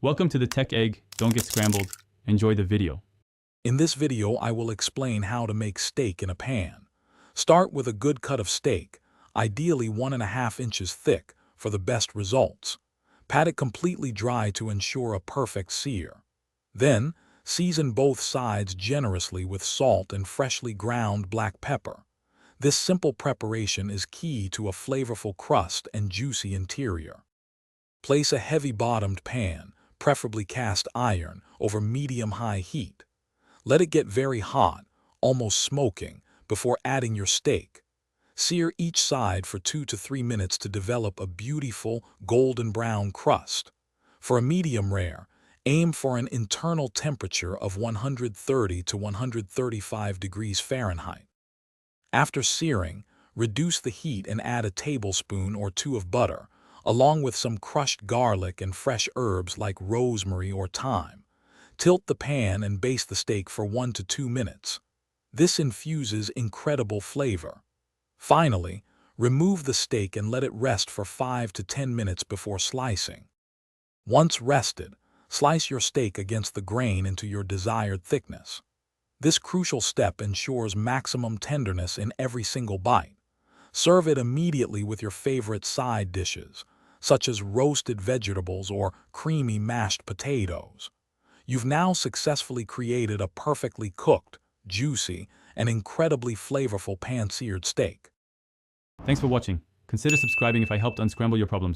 Welcome to the Tech Egg. Don't get scrambled. Enjoy the video. In this video, I will explain how to make steak in a pan. Start with a good cut of steak, ideally 1.5 inches thick, for the best results. Pat it completely dry to ensure a perfect sear. Then, season both sides generously with salt and freshly ground black pepper. This simple preparation is key to a flavorful crust and juicy interior. Place a heavy-bottomed pan, preferably cast iron, over medium-high heat. Let it get very hot, almost smoking, before adding your steak. Sear each side for 2 to 3 minutes to develop a beautiful golden brown crust. For a medium rare, aim for an internal temperature of 130 to 135 degrees Fahrenheit. After searing, reduce the heat and add a tablespoon or 2 of butter, along with some crushed garlic and fresh herbs like rosemary or thyme. Tilt the pan and baste the steak for 1 to 2 minutes. This infuses incredible flavor. Finally, remove the steak and let it rest for 5 to 10 minutes before slicing. Once rested, slice your steak against the grain into your desired thickness. This crucial step ensures maximum tenderness in every single bite. Serve it immediately with your favorite side dishes, such as roasted vegetables or creamy mashed potatoes. You've now successfully created a perfectly cooked, juicy, and incredibly flavorful pan-seared steak. Thanks for watching. Consider subscribing if I helped unscramble your problems.